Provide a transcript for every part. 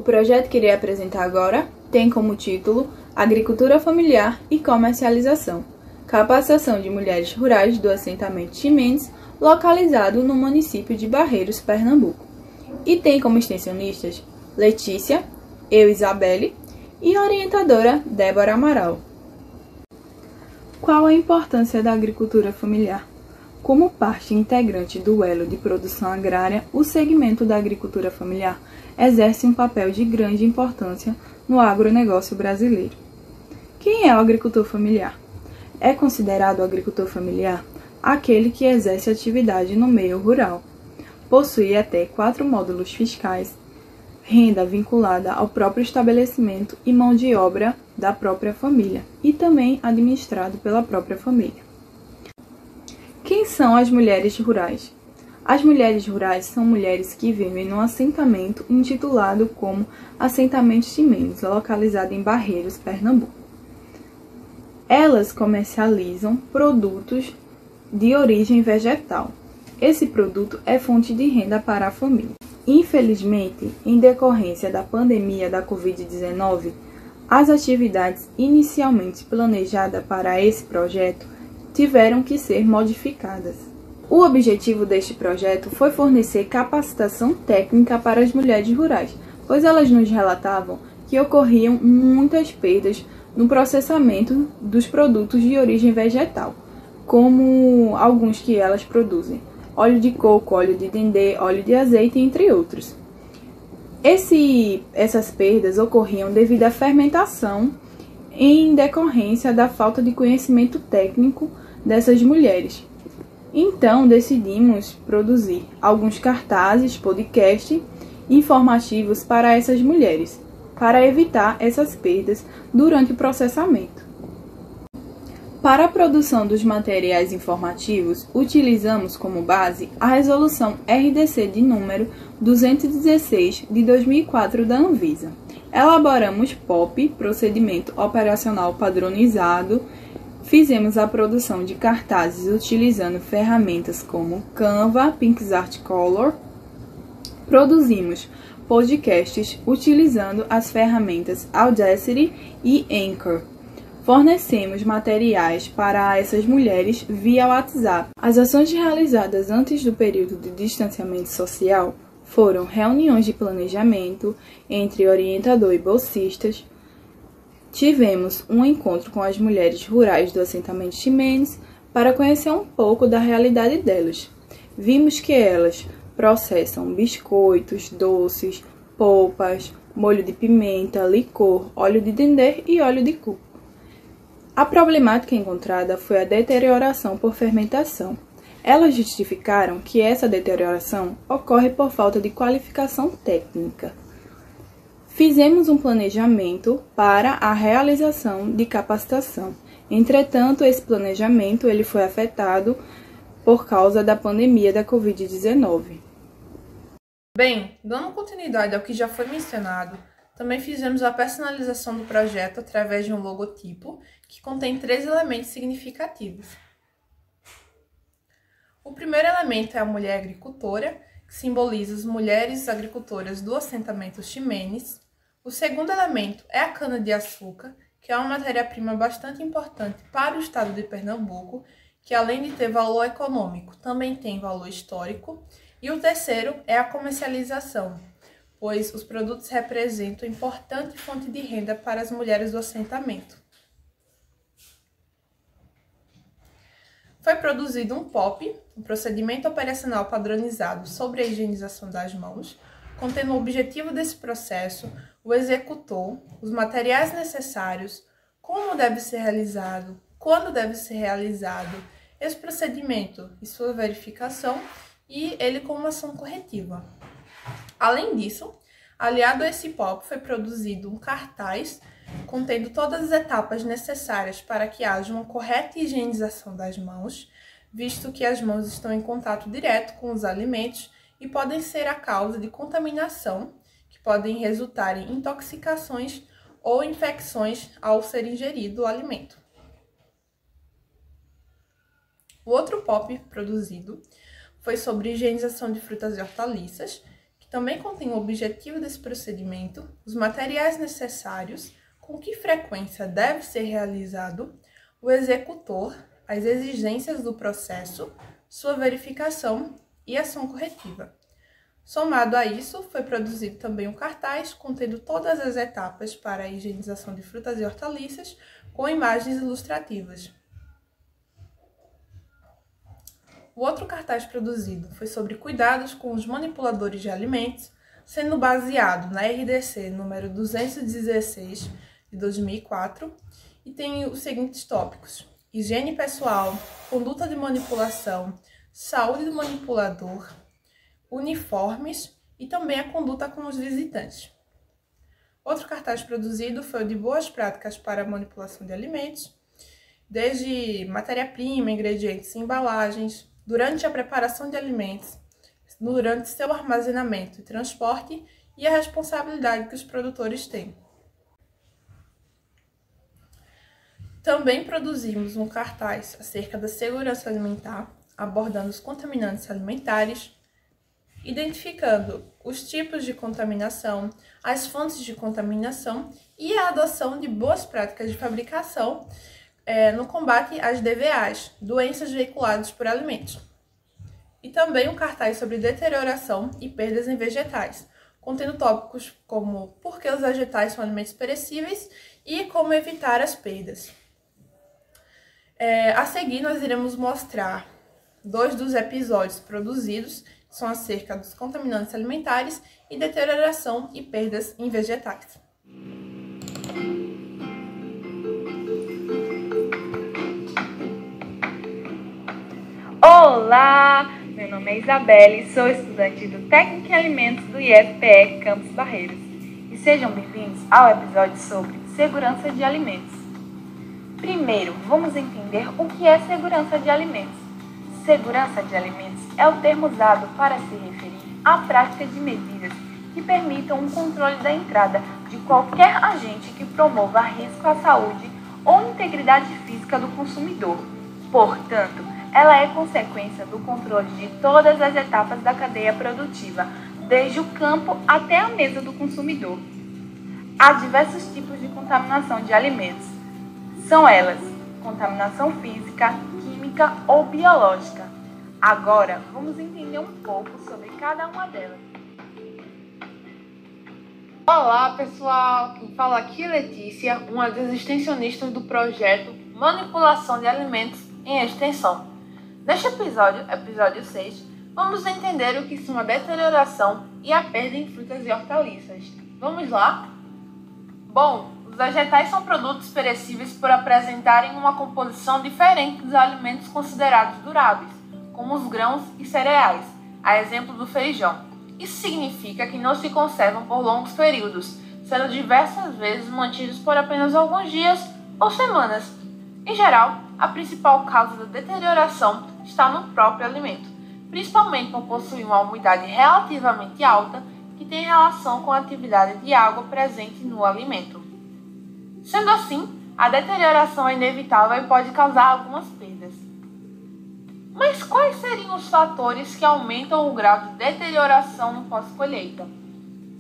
projeto que irei apresentar agora tem como título Agricultura Familiar e Comercialização, capacitação de mulheres rurais do assentamento Ximenes, localizado no município de Barreiros, Pernambuco. E tem como extensionistas Letícia, eu Isabelle e orientadora Débora Amaral. Qual a importância da agricultura familiar? Como parte integrante do elo de produção agrária, o segmento da agricultura familiar exerce um papel de grande importância no agronegócio brasileiro. Quem é o agricultor familiar? É considerado o agricultor familiar aquele que exerce atividade no meio rural. Possui até 4 módulos fiscais, renda vinculada ao próprio estabelecimento e mão de obra da própria família, e também administrado pela própria família. Quem são as mulheres rurais? As mulheres rurais são mulheres que vivem num assentamento intitulado como Assentamento Ximenes, localizado em Barreiros, Pernambuco. Elas comercializam produtos de origem vegetal. Esse produto é fonte de renda para a família. Infelizmente, em decorrência da pandemia da Covid-19, as atividades inicialmente planejadas para esse projeto tiveram que ser modificadas. O objetivo deste projeto foi fornecer capacitação técnica para as mulheres rurais, pois elas nos relatavam que ocorriam muitas perdas no processamento dos produtos de origem vegetal, como alguns que elas produzem: óleo de coco, óleo de dendê, óleo de azeite, entre outros. Essas perdas ocorriam devido à fermentação em decorrência da falta de conhecimento técnico dessas mulheres. Então, decidimos produzir alguns cartazes, podcast informativos para essas mulheres, para evitar essas perdas durante o processamento. Para a produção dos materiais informativos, utilizamos como base a Resolução RDC de número 216 de 2004 da Anvisa. Elaboramos POP, Procedimento Operacional Padronizado. Fizemos a produção de cartazes utilizando ferramentas como Canva, PicsArtColor. Produzimos podcasts utilizando as ferramentas Audacity e Anchor. Fornecemos materiais para essas mulheres via WhatsApp. As ações realizadas antes do período de distanciamento social foram reuniões de planejamento entre orientador e bolsistas. Tivemos um encontro com as mulheres rurais do assentamento Ximenes para conhecer um pouco da realidade delas. Vimos que elas processam biscoitos, doces, polpas, molho de pimenta, licor, óleo de dendê e óleo de coco. A problemática encontrada foi a deterioração por fermentação. Elas justificaram que essa deterioração ocorre por falta de qualificação técnica. Fizemos um planejamento para a realização de capacitação. Entretanto, esse planejamento ele foi afetado por causa da pandemia da Covid-19. Bem, dando continuidade ao que já foi mencionado, também fizemos a personalização do projeto através de um logotipo que contém 3 elementos significativos. O primeiro elemento é a mulher agricultora, que simboliza as mulheres agricultoras do assentamento Ximenes. O segundo elemento é a cana-de-açúcar, que é uma matéria-prima bastante importante para o estado de Pernambuco, que além de ter valor econômico, também tem valor histórico. E o terceiro é a comercialização, pois os produtos representam importante fonte de renda para as mulheres do assentamento. Foi produzido um POP, um Procedimento Operacional Padronizado sobre a Higienização das Mãos, contendo o objetivo desse processo, o executor, os materiais necessários, como deve ser realizado, quando deve ser realizado, esse procedimento e sua verificação, e ele com uma ação corretiva. Além disso, aliado a esse POP, foi produzido um cartaz contendo todas as etapas necessárias para que haja uma correta higienização das mãos, visto que as mãos estão em contato direto com os alimentos e podem ser a causa de contaminação, que podem resultar em intoxicações ou infecções ao ser ingerido o alimento. O outro POP produzido foi sobre higienização de frutas e hortaliças, que também contém o objetivo desse procedimento, os materiais necessários, com que frequência deve ser realizado, o executor, as exigências do processo, sua verificação e ação corretiva. Somado a isso, foi produzido também um cartaz contendo todas as etapas para a higienização de frutas e hortaliças, com imagens ilustrativas. O outro cartaz produzido foi sobre cuidados com os manipuladores de alimentos, sendo baseado na RDC número 216 de 2004, e tem os seguintes tópicos: higiene pessoal, conduta de manipulação, saúde do manipulador, uniformes e também a conduta com os visitantes. Outro cartaz produzido foi o de boas práticas para a manipulação de alimentos, desde matéria-prima, ingredientes e embalagens, durante a preparação de alimentos, durante seu armazenamento e transporte e a responsabilidade que os produtores têm. Também produzimos um cartaz acerca da segurança alimentar, abordando os contaminantes alimentares, identificando os tipos de contaminação, as fontes de contaminação e a adoção de boas práticas de fabricação no combate às DVAs, doenças veiculadas por alimentos. E também um cartaz sobre deterioração e perdas em vegetais, contendo tópicos como por que os vegetais são alimentos perecíveis e como evitar as perdas. A seguir, nós iremos mostrar 2 dos episódios produzidos, que são acerca dos contaminantes alimentares e deterioração e perdas em vegetais. Olá, meu nome é Isabelle, sou estudante do Técnico em Alimentos do IFPE Campus Barreiros e sejam bem-vindos ao episódio sobre segurança de alimentos. Primeiro, vamos entender o que é segurança de alimentos. Segurança de alimentos é o termo usado para se referir à prática de medidas que permitam um controle da entrada de qualquer agente que promova risco à saúde ou integridade física do consumidor. Portanto, ela é consequência do controle de todas as etapas da cadeia produtiva, desde o campo até a mesa do consumidor. Há diversos tipos de contaminação de alimentos. São elas: contaminação física, química ou biológica. Agora, vamos entender um pouco sobre cada uma delas. Olá, pessoal! Quem fala aqui é Letícia, uma das extensionistas do projeto Manipulação de Alimentos em Extensão. Neste episódio 6, vamos entender o que são a deterioração e a perda em frutas e hortaliças. Vamos lá? Bom, os vegetais são produtos perecíveis por apresentarem uma composição diferente dos alimentos considerados duráveis, como os grãos e cereais, a exemplo do feijão. Isso significa que não se conservam por longos períodos, sendo diversas vezes mantidos por apenas alguns dias ou semanas. Em geral, a principal causa da deterioração está no próprio alimento, principalmente por possuir uma umidade relativamente alta que tem relação com a atividade de água presente no alimento. Sendo assim, a deterioração é inevitável e pode causar algumas perdas. Mas quais seriam os fatores que aumentam o grau de deterioração no pós-colheita?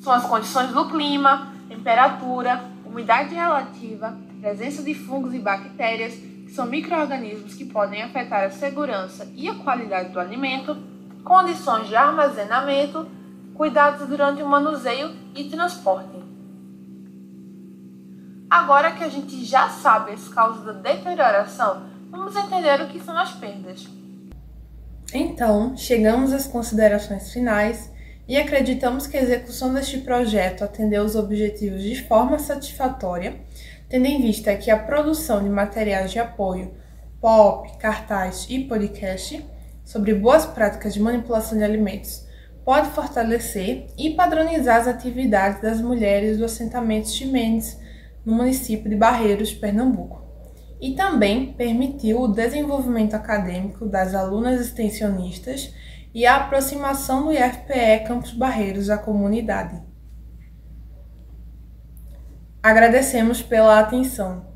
São as condições do clima, temperatura, umidade relativa, presença de fungos e bactérias, que são micro-organismos que podem afetar a segurança e a qualidade do alimento, condições de armazenamento, cuidados durante o manuseio e transporte. Agora que a gente já sabe as causas da deterioração, vamos entender o que são as perdas. Então, chegamos às considerações finais e acreditamos que a execução deste projeto atendeu os objetivos de forma satisfatória, tendo em vista que a produção de materiais de apoio, POP, cartaz e podcast sobre boas práticas de manipulação de alimentos pode fortalecer e padronizar as atividades das mulheres do assentamento Ximenes, no município de Barreiros, Pernambuco, e também permitiu o desenvolvimento acadêmico das alunas extensionistas e a aproximação do IFPE Campus Barreiros à comunidade. Agradecemos pela atenção.